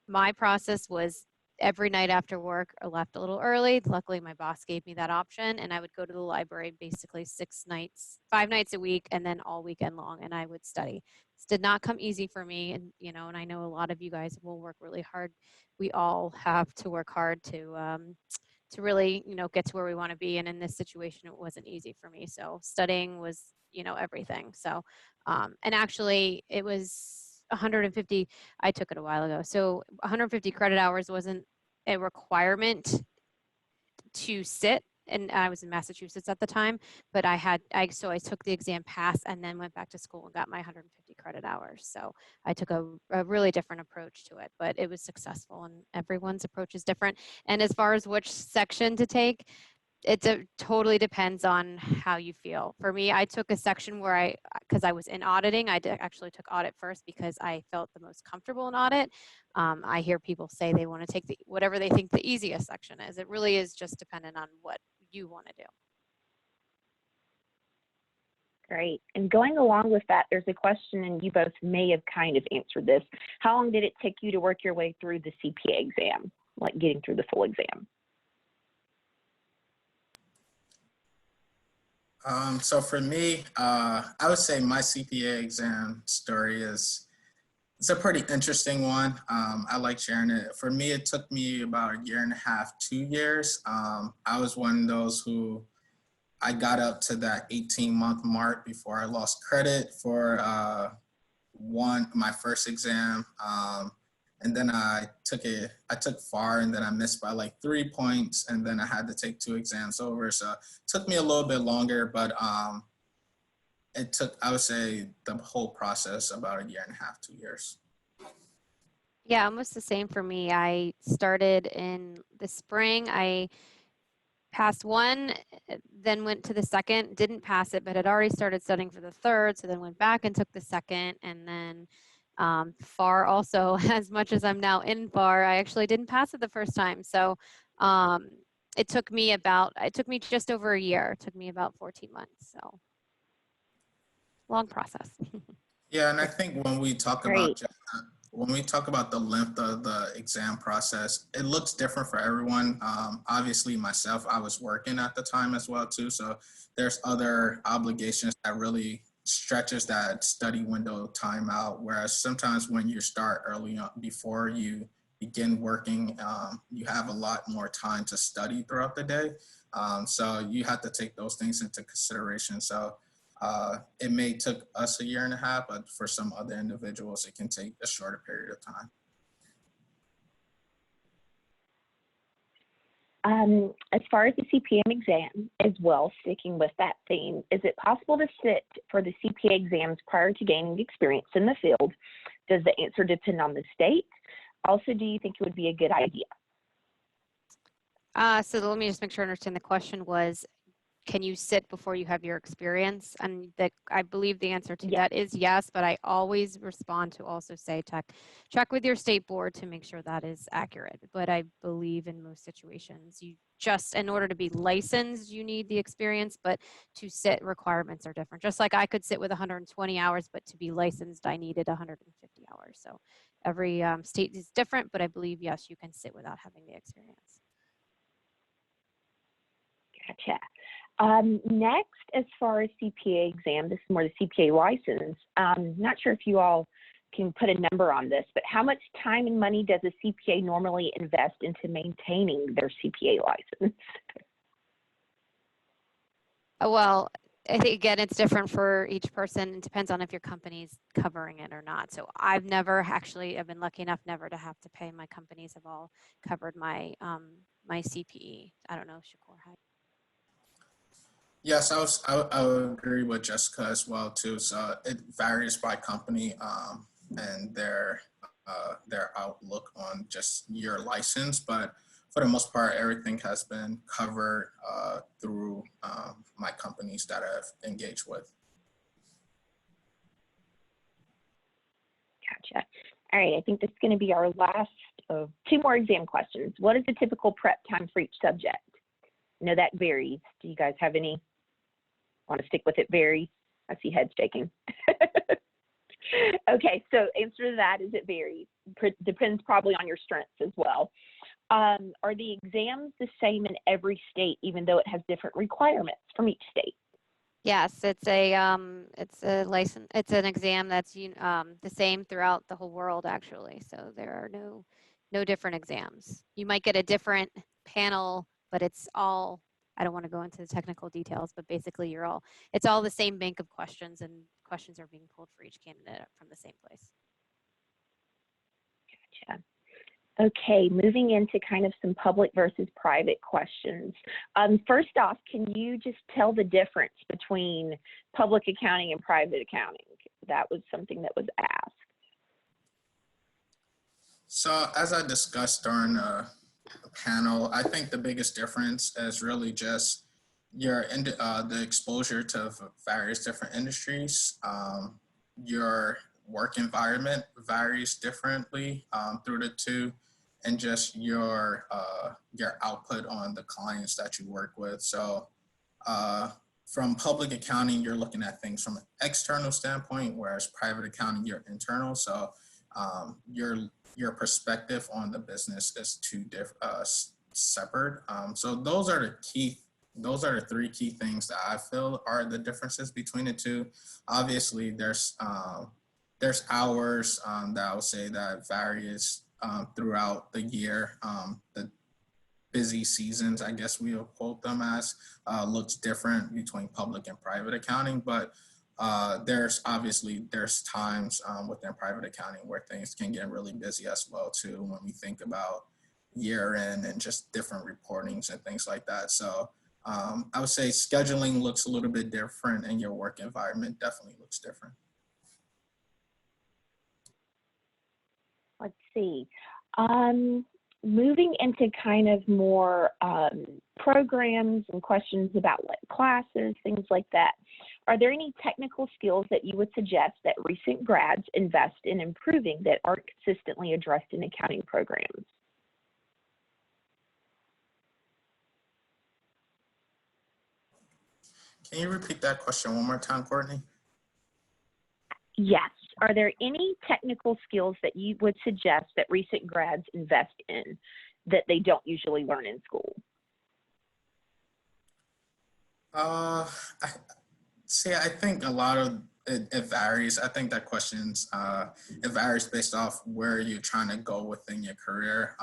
my process was every night after work, I left a little early. Luckily, my boss gave me that option, and I would go to the library basically 5 nights a week, and then all weekend long, and I would study. This did not come easy for me, and and I know a lot of you guys will work really hard. We all have to work hard to really get to where we want to be, and in this situation, it wasn't easy for me. So studying was everything. So and actually, it was 150. I took it a while ago. So 150 credit hours wasn't a requirement to sit, and I was in Massachusetts at the time, but so I took the exam pass and then went back to school and got my 150 credit hours. So I took a really different approach to it, but it was successful, and everyone's approach is different. And as far as which section to take, it totally depends on how you feel. For me, I took a section where because I was in auditing, actually took audit first because I felt the most comfortable in audit. I hear people say they want to take whatever they think the easiest section is. It really is just dependent on what you want to do. Great. And going along with that, there's a question, and you both may have kind of answered this. How long did it take you to work your way through the CPA exam, like getting through the full exam? So for me, I would say my CPA exam story it's a pretty interesting one. I like sharing it. For me, it took me about a year and a half, 2 years. I was one of those who I got up to that 18-month mark before I lost credit for my first exam. And then I took FAR, and then I missed by like 3 points, and then I had to take 2 exams over. So it took me a little bit longer, but it took, I would say, the whole process about a year and a half, 2 years. Yeah, almost the same for me. I started in the spring. I passed one, then went to the second, didn't pass it, but had already started studying for the third, so then went back and took the second, and then FAR also, as much as I'm now in FAR, I actually didn't pass it the first time. So it took me just over a year. It took me about 14 months, so long process. Yeah, and I think when we talk about the length of the exam process, it looks different for everyone. Obviously, myself, I was working at the time as well too, so there's other obligations that really stretches that study window time out. Whereas sometimes when you start early on, before you begin working, you have a lot more time to study throughout the day. So you have to take those things into consideration. So it may took us a year and a half, but for some other individuals, it can take a shorter period of time. As far as the CPA exam as well, sticking with that theme, is it possible to sit for the CPA exams prior to gaining experience in the field? Does the answer depend on the state? Also, do you think it would be a good idea? So let me just make sure I understand the question was, can you sit before you have your experience? And I believe the answer to that is yes, but I always respond to also say check with your state board to make sure that is accurate. But I believe in most situations, in order to be licensed, you need the experience, but to sit, requirements are different. Just like I could sit with 120 hours, but to be licensed, I needed 150 hours. So every state is different, but I believe, yes, you can sit without having the experience. Gotcha. Next, as far as CPA exam, this is more the CPA license. Not sure if you all can put a number on this, but how much time and money does a CPA normally invest into maintaining their CPA license? Well, I think, again, it's different for each person. It depends on if your company's covering it or not. So I've been lucky enough never to have to pay. My companies have all covered my my CPE. I don't know, Shakor, how. Yes, I would agree with Jessica as well too. So it varies by company and their outlook on just your license, but for the most part, everything has been covered through my companies that I've engaged with. Gotcha. All right, I think this is going to be our last of 2 more exam questions. What is the typical prep time for each subject? No, that varies. Do you guys have any, want to stick with it varies? I see heads shaking. Okay, so answer to that is it varies. Depends probably on your strengths as well. Are the exams the same in every state, even though it has different requirements from each state? Yes, it's a license. It's an exam that's the same throughout the whole world, actually. So there are no different exams. You might get a different panel, but it's all. I don't want to go into the technical details, but basically it's all the same bank of questions, and questions are being pulled for each candidate from the same place. Gotcha. Okay, moving into kind of some public versus private questions. First off, can you just tell the difference between public accounting and private accounting? That was something that was asked. So as I discussed during the panel, I think the biggest difference is really just the exposure to various different industries. Your work environment varies differently through the two, and just your output on the clients that you work with. So from public accounting, you're looking at things from an external standpoint, whereas private accounting, you're internal. So your perspective on the business is two separate. So those are the three key things that I feel are the differences between the two. Obviously, there's hours that I would say that varies throughout the year. The busy seasons, I guess we'll quote them as, looks different between public and private accounting, but there's times within private accounting where things can get really busy as well too, when we think about year end and just different reportings and things like that. So I would say scheduling looks a little bit different, and your work environment definitely looks different. Let's see. Moving into kind of more programs and questions about like classes, things like that. Are there any technical skills that you would suggest that recent grads invest in improving that aren't consistently addressed in accounting programs? Can you repeat that question one more time, Courtney? Yes. Are there any technical skills that you would suggest that recent grads invest in that they don't usually learn in school? I think a lot of it varies. I think that questions, it varies based off where you're trying to go within your career.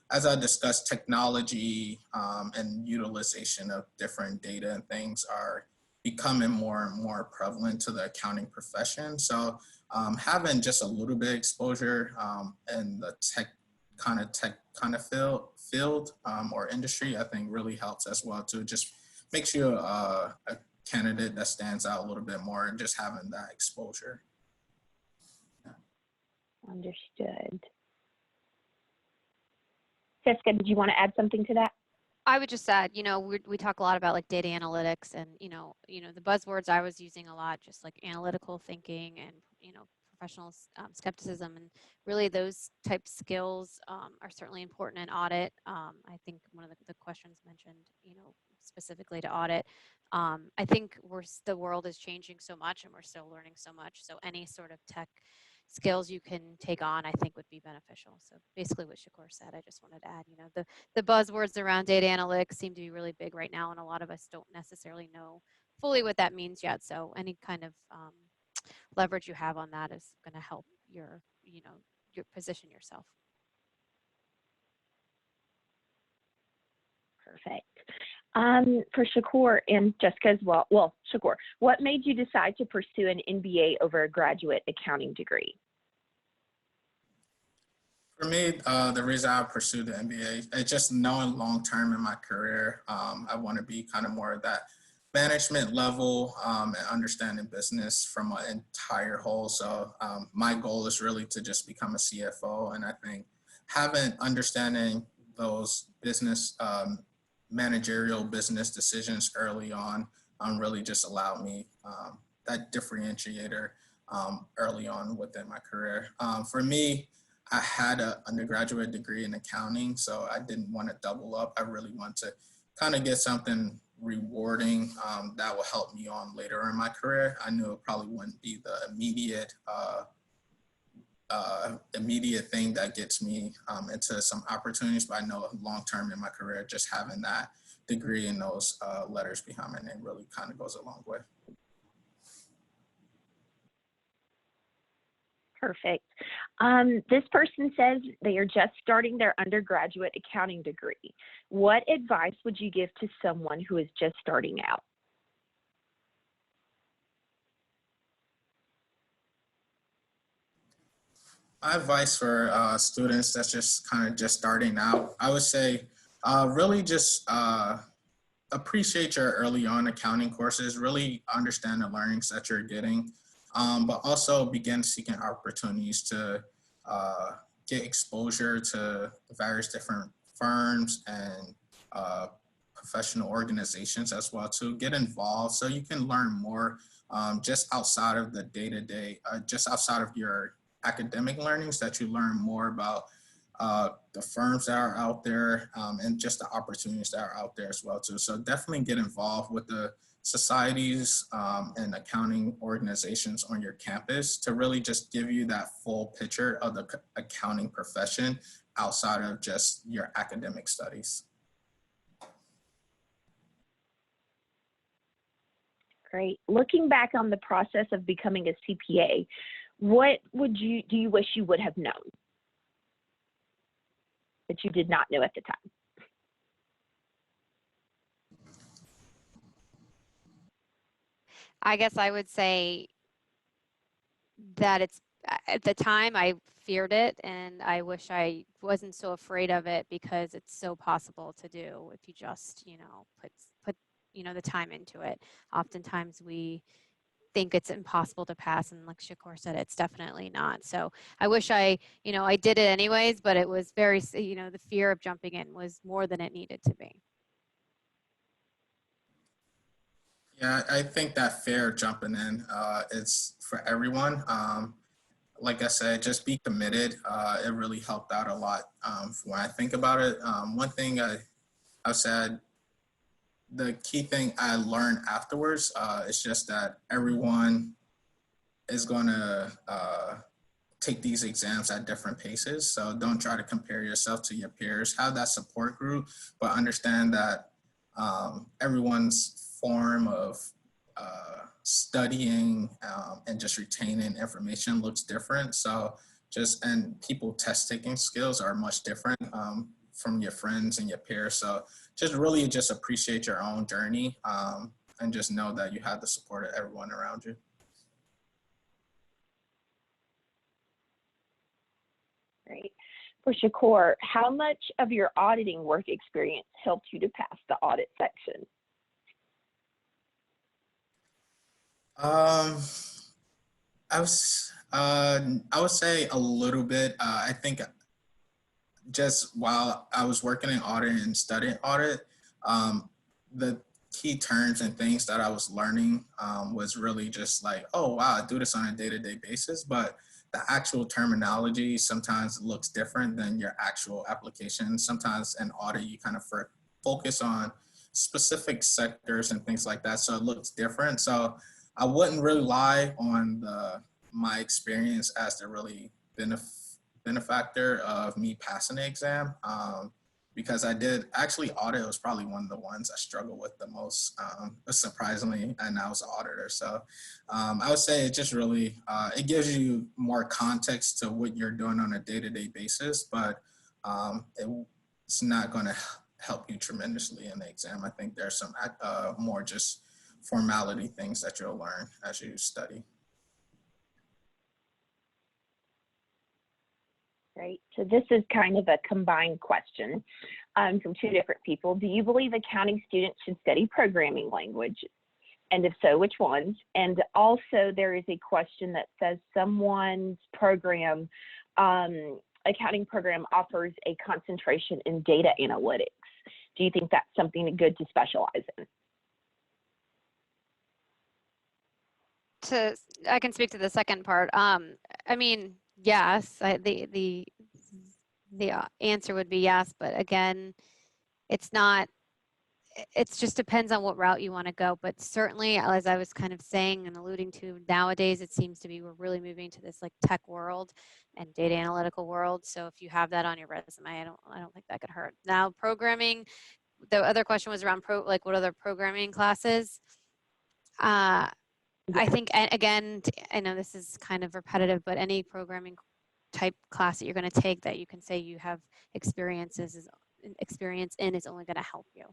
As I discussed, technology and utilization of different data and things are becoming more and more prevalent to the accounting profession. So having just a little bit of exposure in the tech kind of field or industry, I think really helps as well too. Just makes you a candidate that stands out a little bit more, and just having that exposure. Understood. Jessica, did you want to add something to that? I would just add, we talk a lot about like data analytics, and, the buzzwords I was using a lot, just like analytical thinking and, professional skepticism, and really those type skills are certainly important in audit. I think one of the questions mentioned, specifically to audit. I think the world is changing so much, and we're still learning so much. So any sort of tech skills you can take on, I think would be beneficial. So basically what Shakor said, I just wanted to add, the buzzwords around data analytics seem to be really big right now, and a lot of us don't necessarily know fully what that means yet. So any kind of leverage you have on that is going to help your position yourself. Perfect. For Shakor and Jessica as well. Well, Shakor, what made you decide to pursue an MBA over a graduate accounting degree? For me, the reason I pursued the MBA is just knowing long-term in my career, I want to be kind of more of that management level and understanding business from an entire whole. So my goal is really to just become a CFO. And I think understanding those business, managerial business decisions early on really just allowed me that differentiator early on within my career. For me, I had an undergraduate degree in accounting, so I didn't want to double up. I really want to kind of get something rewarding that will help me on later in my career. I knew it probably wouldn't be the immediate thing that gets me into some opportunities, but I know long term in my career, just having that degree and those letters behind my name really kind of goes a long way. Perfect. This person says they are just starting their undergraduate accounting degree. What advice would you give to someone who is just starting out? My advice for students that's just kind of just starting out, I would say really just appreciate your early on accounting courses, really understand the learnings that you're getting, but also begin seeking opportunities to get exposure to various different firms and professional organizations as well to get involved so you can learn more just outside of the day-to-day, just outside of your academic learnings, that you learn more about the firms that are out there and just the opportunities that are out there as well too. So definitely get involved with the societies and accounting organizations on your campus to really just give you that full picture of the accounting profession outside of just your academic studies. Great. Looking back on the process of becoming a CPA, what do you wish you would have known that you did not know at the time? I guess I would say that it's, at the time I feared it, and I wish I wasn't so afraid of it because it's so possible to do if you just, put the time into it. Oftentimes we think it's impossible to pass, and like Shakor said, it's definitely not. So I wish I did it anyways, but it was very, the fear of jumping in was more than it needed to be. Yeah, I think that fear jumping in is for everyone. Like I said, just be committed. It really helped out a lot. When I think about it, one thing I've said, the key thing I learned afterwards is just that everyone is going to take these exams at different paces. So don't try to compare yourself to your peers. Have that support group, but understand that everyone's form of studying and just retaining information looks different. So and people test taking skills are much different from your friends and your peers. So just really just appreciate your own journey and just know that you have the support of everyone around you. Great. For Shakor, how much of your auditing work experience helped you to pass the audit section? I would say a little bit. I think just while I was working in audit and studying audit, the key terms and things that I was learning was really just like, oh, wow, I do this on a day-to-day basis, but the actual terminology sometimes looks different than your actual application. Sometimes in audit, you kind of focus on specific sectors and things like that, so it looks different. So I wouldn't really rely on my experience as the really benefactor of me passing the exam, because I did actually audit was probably one of the ones I struggled with the most, surprisingly, and I was an auditor. So I would say it just really, it gives you more context to what you're doing on a day-to-day basis, but it's not going to help you tremendously in the exam. I think there's some more just formality things that you'll learn as you study. Great. So this is kind of a combined question from two different people. Do you believe accounting students should study programming language? And if so, which ones? And also there is a question that says someone's program, accounting program offers a concentration in data analytics. Do you think that's something good to specialize in? I can speak to the second part. I mean, yes, the answer would be yes, but again, it's not it just depends on what route you want to go, but certainly, as I was kind of saying and alluding to, nowadays it seems to be we're really moving to this like tech world and data analytical world. So if you have that on your resume, I don't think that could hurt. Now, programming, the other question was around like what other programming classes. I think, again, I know this is kind of repetitive, but any programming type class that you're going to take that you can say you have experience in is only going to help you.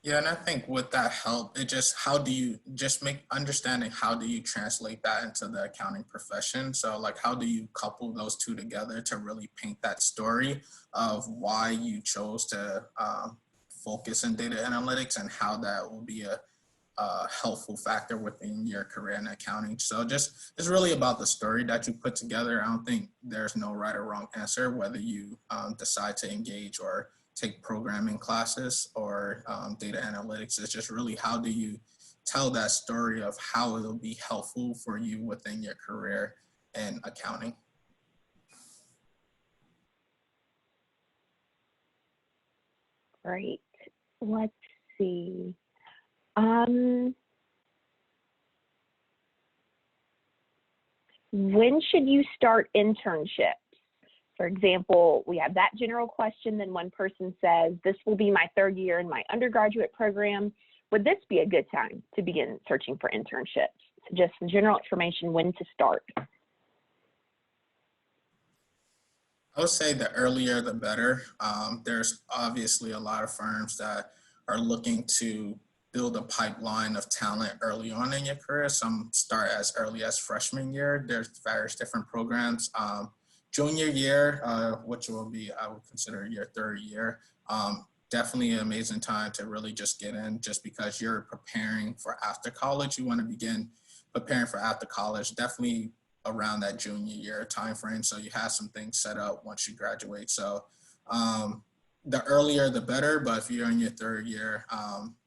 Yeah, and I think with that help, it just, how do you just understanding how do you translate that into the accounting profession? So like, how do you couple those two together to really paint that story of why you chose to focus in data analytics and how that will be a helpful factor within your career in accounting. So just, it's really about the story that you put together. I don't think there's no right or wrong answer, whether you decide to engage or take programming classes or data analytics. It's just really, how do you tell that story of how it'll be helpful for you within your career in accounting? Great. Let's see. When should you start internships? For example, we have that general question, then one person says, this will be my 3rd year in my undergraduate program. Would this be a good time to begin searching for internships? So just some general information, when to start. I would say the earlier the better. There's obviously a lot of firms that are looking to build a pipeline of talent early on in your career. Some start as early as freshman year. There's various different programs. Junior year, which will be, I would consider your 3rd year, definitely an amazing time to really just get in, just because you're preparing for after college. You want to begin preparing for after college, definitely around that junior year timeframe. So you have some things set up once you graduate. So the earlier the better, but if you're in your 3rd year,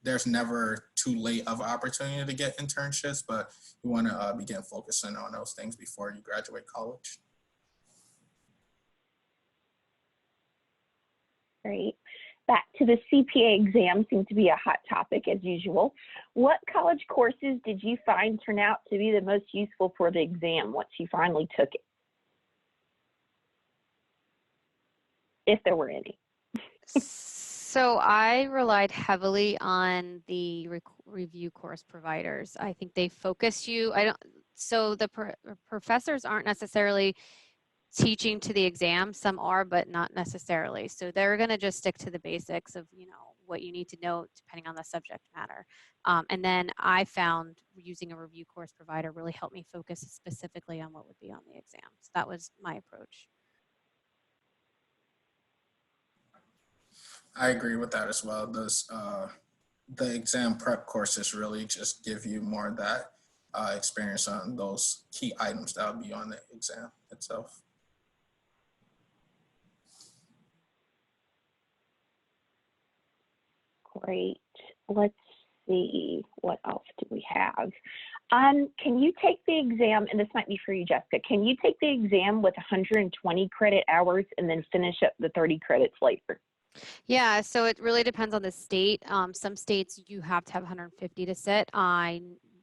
there's never too late of an opportunity to get internships, but you want to begin focusing on those things before you graduate college. Great. Back to the CPA exam, seems to be a hot topic as usual. What college courses did you find turn out to be the most useful for the exam once you finally took it? If there were any. So I relied heavily on the review course providers. I think they focus you. So the professors aren't necessarily teaching to the exam. Some are, but not necessarily. So they're going to just stick to the basics of, what you need to know depending on the subject matter. And then I found using a review course provider really helped me focus specifically on what would be on the exam. So that was my approach. I agree with that as well. The exam prep courses really just give you more of that experience on those key items that will be on the exam itself. Great. Let's see, what else do we have? Can you take the exam, and this might be for you, Jessica, can you take the exam with 120 credit hours and then finish up the 30 credits later? Yeah, so it really depends on the state. Some states you have to have 150 to sit.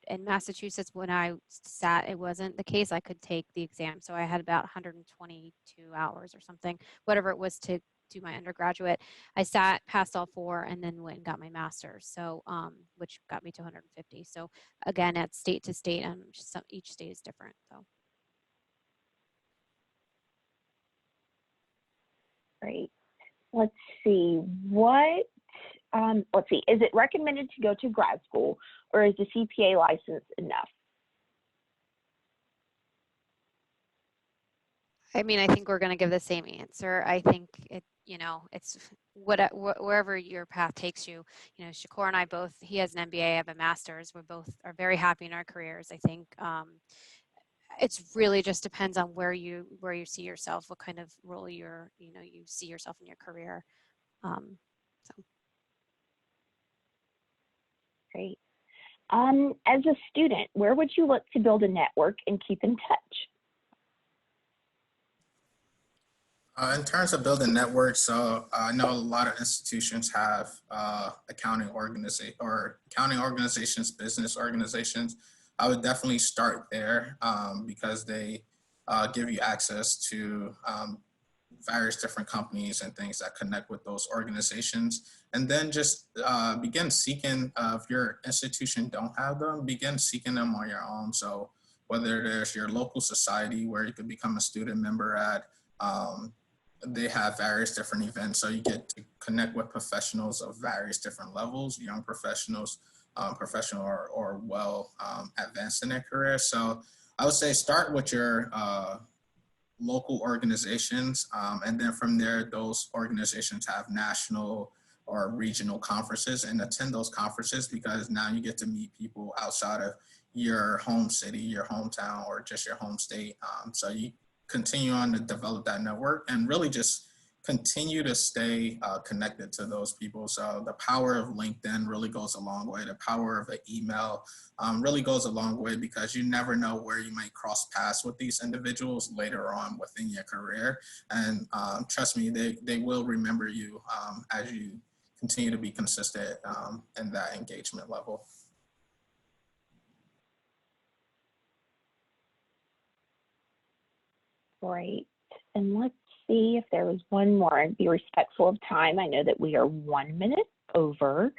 In Massachusetts, when I sat, it wasn't the case. I could take the exam. So I had about 122 hours or something, whatever it was to do my undergraduate. I sat, passed all 4, and then went and got my master's. So, which got me to 150. So again, at state to state, each state is different. So. Great. Let's see, is it recommended to go to grad school, or is the CPA license enough? I mean, I think we're going to give the same answer. I think it's wherever your path takes you. Shakor and I both, he has an MBA, I have a master's. We both are very happy in our careers. I think it's really just depends on where you see yourself, what kind of role you see yourself in your career. So. Great. As a student, where would you look to build a network and keep in touch? In terms of building networks, so I know a lot of institutions have accounting organizations, business organizations. I would definitely start there because they give you access to various different companies and things that connect with those organizations. And then just begin seeking, if your institution don't have them, begin seeking them on your own. So whether there's your local society where you could become a student member at, they have various different events. So you get to connect with professionals of various different levels, young professionals, professional or well advanced in their career. So I would say start with your local organizations. And then from there, those organizations have national or regional conferences, and attend those conferences because now you get to meet people outside of your home city, your hometown, or just your home state. So you continue on to develop that network and really just continue to stay connected to those people. So the power of LinkedIn really goes a long way. The power of an email really goes a long way because you never know where you might cross paths with these individuals later on within your career. And trust me, they will remember you as you continue to be consistent in that engagement level. Great. And let's see if there was one more and be respectful of time. I know that we are 1 minute over.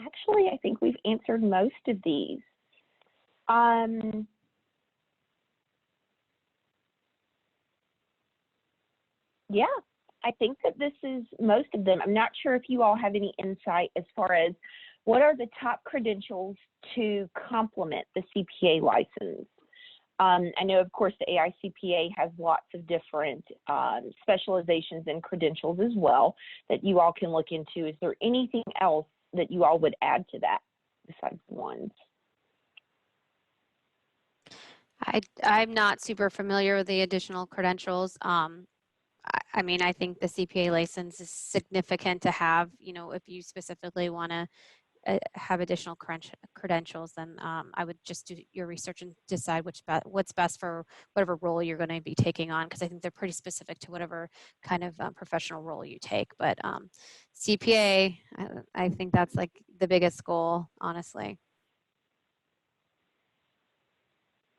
Actually, I think we've answered most of these. Yeah, I think that this is most of them. I'm not sure if you all have any insight as far as what are the top credentials to complement the CPA license. I know, of course, the AICPA has lots of different specializations and credentials as well that you all can look into. Is there anything else that you all would add to that besides the ones? I'm not super familiar with the additional credentials. I mean, I think the CPA license is significant to have, you know, if you specifically want to have additional credentials, then I would just do your research and decide what's best for whatever role you're going to be taking on, because I think they're pretty specific to whatever kind of professional role you take. But CPA, I think that's like the biggest goal, honestly.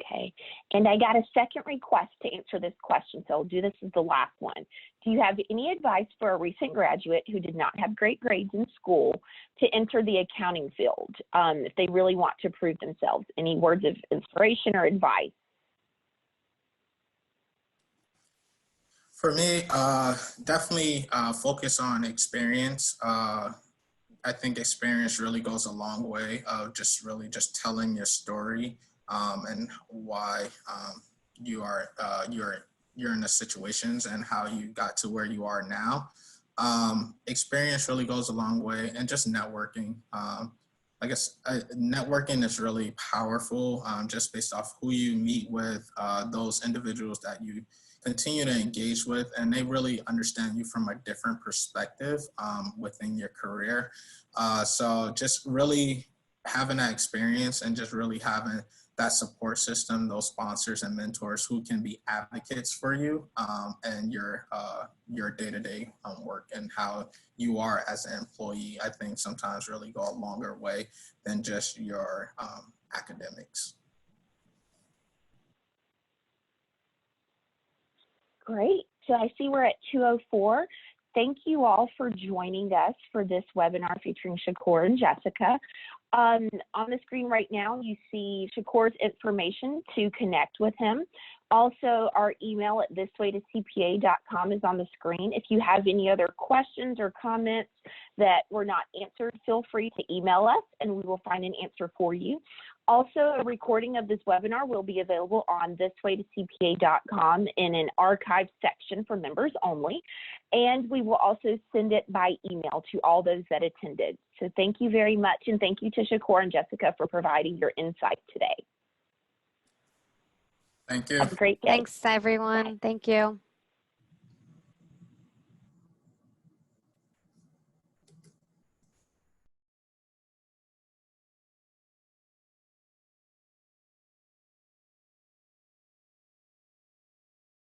Okay, and I got a second request to answer this question, so I'll do this as the last one. Do you have any advice for a recent graduate who did not have great grades in school to enter the accounting field if they really want to prove themselves? Any words of inspiration or advice? For me, definitely focus on experience. I think experience really goes a long way of just telling your story and why you're in the situations and how you got to where you are now. Experience really goes a long way, and just networking. I guess networking is really powerful just based off who you meet with, those individuals that you continue to engage with, and they really understand you from a different perspective within your career. So just really having that experience and just really having that support system, those sponsors and mentors who can be advocates for you and your day-to-day work and how you are as an employee, I think sometimes really go a longer way than just your academics. Great. So I see we're at 2:04. Thank you all for joining us for this webinar featuring Shakor and Jessica. On the screen right now, you see Shakor's information to connect with him. Also, our email at thiswaytocpa.com is on the screen. If you have any other questions or comments that were not answered, feel free to email us and we will find an answer for you. Also, a recording of this webinar will be available on thiswaytocpa.com in an archive section for members only. And we will also send it by email to all those that attended. So thank you very much. And thank you to Shakor and Jessica for providing your insight today. Thank you. Have a great day. Thanks, everyone. Thank you.